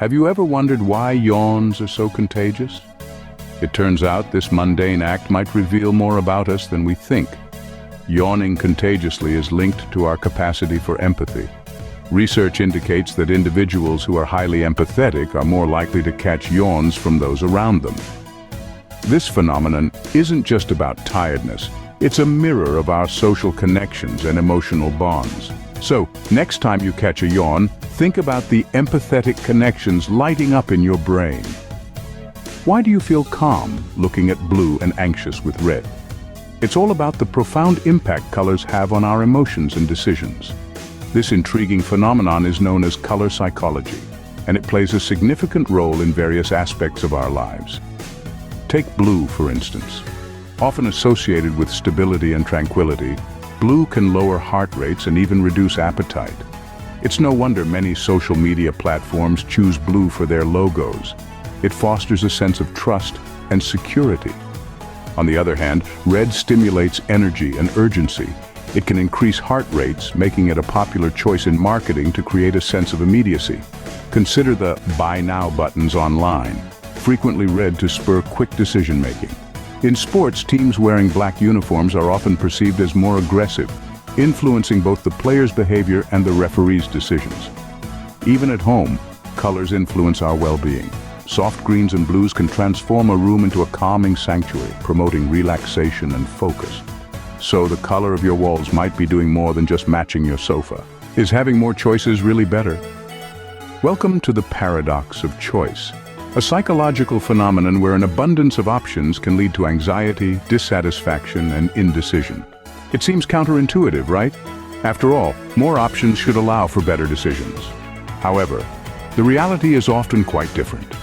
Have you ever wondered why yawns are so contagious? It turns out this mundane act might reveal more about us than we think. Yawning contagiously is linked to our capacity for empathy. Research indicates that individuals who are highly empathetic are more likely to catch yawns from those around them. This phenomenon isn't just about tiredness, it's a mirror of our social connections and emotional bonds. So, next time you catch a yawn, think about the empathetic connections lighting up in your brain. Why do you feel calm looking at blue and anxious with red? It's all about the profound impact colors have on our emotions and decisions. This intriguing phenomenon is known as color psychology, and it plays a significant role in various aspects of our lives. Take blue, for instance. Often associated with stability and tranquility, blue can lower heart rates and even reduce appetite. It's no wonder many social media platforms choose blue for their logos. It fosters a sense of trust and security. On the other hand, red stimulates energy and urgency. It can increase heart rates, making it a popular choice in marketing to create a sense of immediacy. Consider the "Buy Now" buttons online, frequently read to spur quick decision-making. In sports, teams wearing black uniforms are often perceived as more aggressive, influencing both the player's behavior and the referee's decisions. Even at home, colors influence our well-being. Soft greens and blues can transform a room into a calming sanctuary, promoting relaxation and focus. So the color of your walls might be doing more than just matching your sofa. Is having more choices really better? Welcome to the paradox of choice, a psychological phenomenon where an abundance of options can lead to anxiety, dissatisfaction, and indecision. It seems counterintuitive, right? After all, more options should allow for better decisions. However, the reality is often quite different.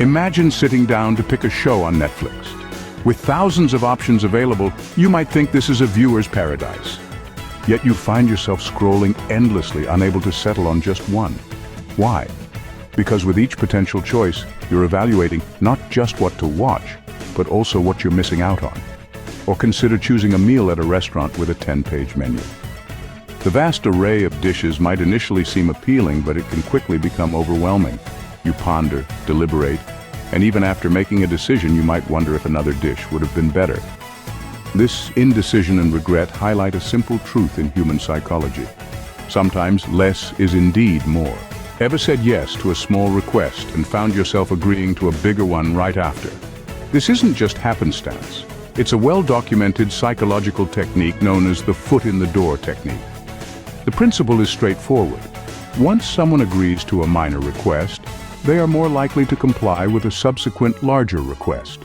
Imagine sitting down to pick a show on Netflix. With thousands of options available, you might think this is a viewer's paradise. Yet you find yourself scrolling endlessly, unable to settle on just one. Why? Because with each potential choice, you're evaluating not just what to watch, but also what you're missing out on. Or consider choosing a meal at a restaurant with a 10-page menu. The vast array of dishes might initially seem appealing, but it can quickly become overwhelming. You ponder, deliberate, and even after making a decision, you might wonder if another dish would have been better. This indecision and regret highlight a simple truth in human psychology. Sometimes less is indeed more. Ever said yes to a small request and found yourself agreeing to a bigger one right after? This isn't just happenstance. It's a well-documented psychological technique known as the foot-in-the-door technique. The principle is straightforward. Once someone agrees to a minor request, they are more likely to comply with a subsequent larger request.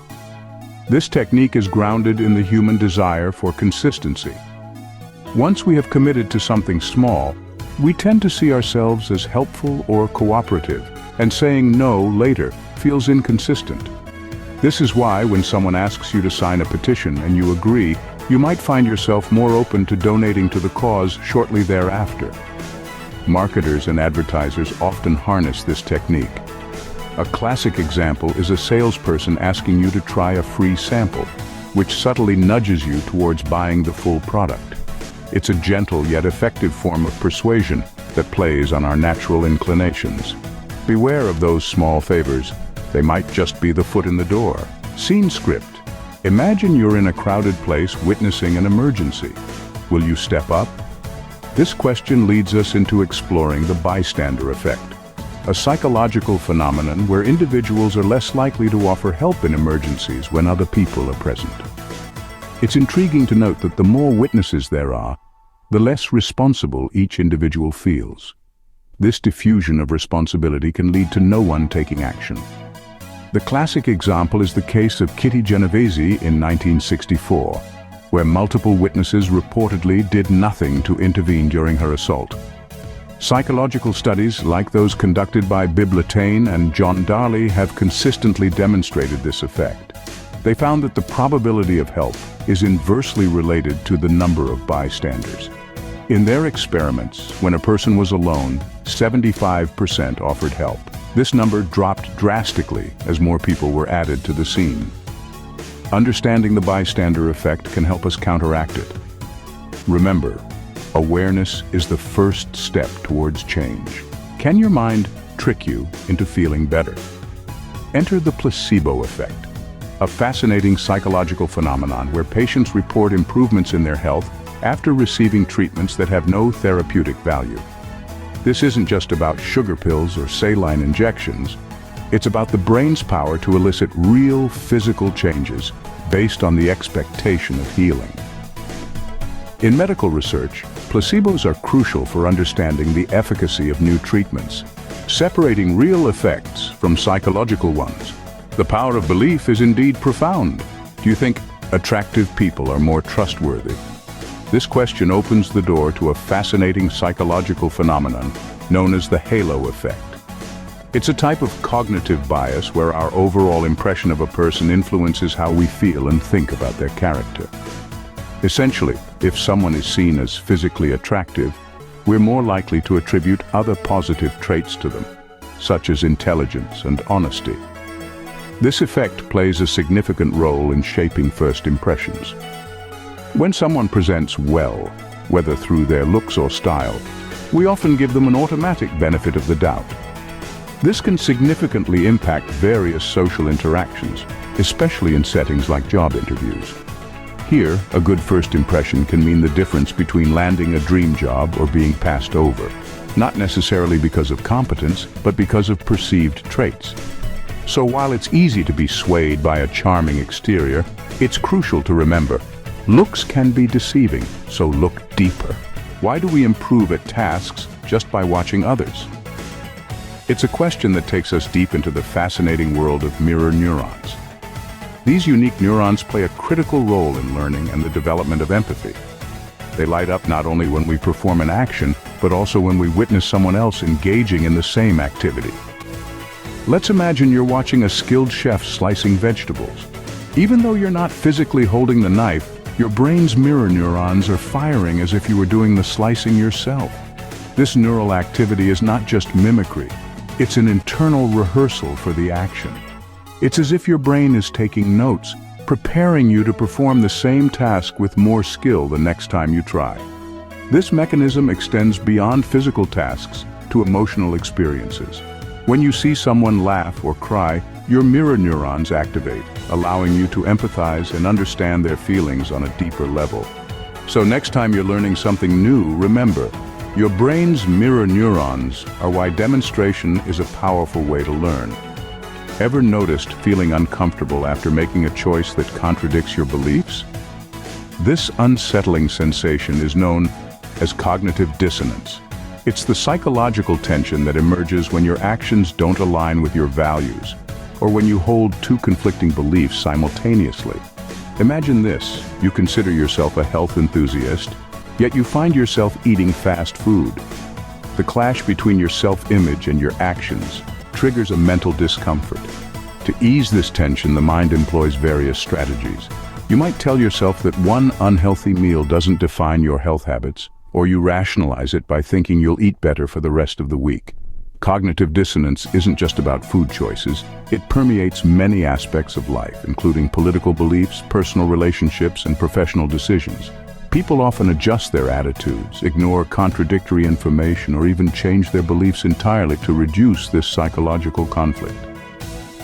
This technique is grounded in the human desire for consistency. Once we have committed to something small, we tend to see ourselves as helpful or cooperative, and saying no later feels inconsistent. This is why when someone asks you to sign a petition and you agree, you might find yourself more open to donating to the cause shortly thereafter. Marketers and advertisers often harness this technique. A classic example is a salesperson asking you to try a free sample, which subtly nudges you towards buying the full product. It's a gentle yet effective form of persuasion that plays on our natural inclinations. Beware of those small favors. They might just be the foot in the door. Scene script. Imagine you're in a crowded place witnessing an emergency. Will you step up? This question leads us into exploring the bystander effect, a psychological phenomenon where individuals are less likely to offer help in emergencies when other people are present. It's intriguing to note that the more witnesses there are, the less responsible each individual feels. This diffusion of responsibility can lead to no one taking action. The classic example is the case of Kitty Genovese in 1964, where multiple witnesses reportedly did nothing to intervene during her assault. Psychological studies, like those conducted by Bibb Latané and John Darley, have consistently demonstrated this effect. They found that the probability of help is inversely related to the number of bystanders. In their experiments, when a person was alone, 75% offered help. This number dropped drastically as more people were added to the scene. Understanding the bystander effect can help us counteract it. Remember, awareness is the first step towards change. Can your mind trick you into feeling better. Enter the placebo effect, a fascinating psychological phenomenon where patients report improvements in their health after receiving treatments that have no therapeutic value. This isn't just about sugar pills or saline injections. It's about the brain's power to elicit real physical changes based on the expectation of healing. In medical research, placebos are crucial for understanding the efficacy of new treatments, separating real effects from psychological ones. The power of belief is indeed profound. Do you think attractive people are more trustworthy? This question opens the door to a fascinating psychological phenomenon known as the halo effect. It's a type of cognitive bias where our overall impression of a person influences how we feel and think about their character. Essentially, if someone is seen as physically attractive, we're more likely to attribute other positive traits to them, such as intelligence and honesty. This effect plays a significant role in shaping first impressions. When someone presents well, whether through their looks or style, we often give them an automatic benefit of the doubt. This can significantly impact various social interactions, especially in settings like job interviews. Here, a good first impression can mean the difference between landing a dream job or being passed over, not necessarily because of competence, but because of perceived traits. So while it's easy to be swayed by a charming exterior, it's crucial to remember, looks can be deceiving, so look deeper. Why do we improve at tasks just by watching others? It's a question that takes us deep into the fascinating world of mirror neurons. These unique neurons play a critical role in learning and the development of empathy. They light up not only when we perform an action, but also when we witness someone else engaging in the same activity. Let's imagine you're watching a skilled chef slicing vegetables. Even though you're not physically holding the knife, your brain's mirror neurons are firing as if you were doing the slicing yourself. This neural activity is not just mimicry, it's an internal rehearsal for the action. It's as if your brain is taking notes, preparing you to perform the same task with more skill the next time you try. This mechanism extends beyond physical tasks to emotional experiences. When you see someone laugh or cry, your mirror neurons activate, allowing you to empathize and understand their feelings on a deeper level. So next time you're learning something new, remember, your brain's mirror neurons are why demonstration is a powerful way to learn. Ever noticed feeling uncomfortable after making a choice that contradicts your beliefs? This unsettling sensation is known as cognitive dissonance. It's the psychological tension that emerges when your actions don't align with your values, or when you hold two conflicting beliefs simultaneously. Imagine this: you consider yourself a health enthusiast, yet you find yourself eating fast food. The clash between your self-image and your actions triggers a mental discomfort. To ease this tension, the mind employs various strategies. You might tell yourself that one unhealthy meal doesn't define your health habits, or you rationalize it by thinking you'll eat better for the rest of the week. Cognitive dissonance isn't just about food choices. It permeates many aspects of life, including political beliefs, personal relationships, and professional decisions. People often adjust their attitudes, ignore contradictory information, or even change their beliefs entirely to reduce this psychological conflict.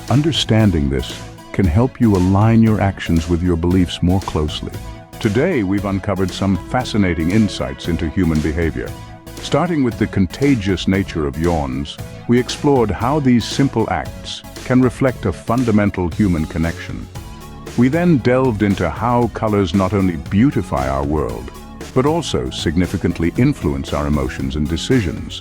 Understanding this can help you align your actions with your beliefs more closely. Today, we've uncovered some fascinating insights into human behavior. Starting with the contagious nature of yawns, we explored how these simple acts can reflect a fundamental human connection. We then delved into how colors not only beautify our world, but also significantly influence our emotions and decisions.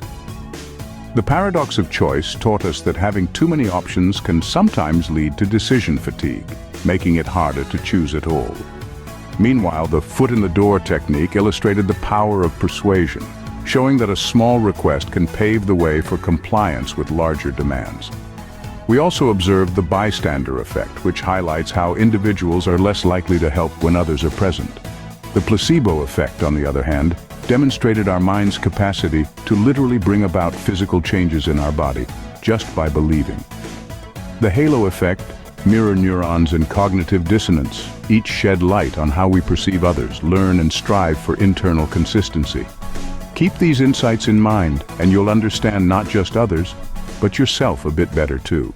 The paradox of choice taught us that having too many options can sometimes lead to decision fatigue, making it harder to choose at all. Meanwhile, the foot in the door technique illustrated the power of persuasion, showing that a small request can pave the way for compliance with larger demands. We also observed the bystander effect, which highlights how individuals are less likely to help when others are present. The placebo effect, on the other hand, demonstrated our mind's capacity to literally bring about physical changes in our body just by believing. The halo effect, mirror neurons, and cognitive dissonance each shed light on how we perceive others, learn, and strive for internal consistency. Keep these insights in mind, and you'll understand not just others, but yourself a bit better too.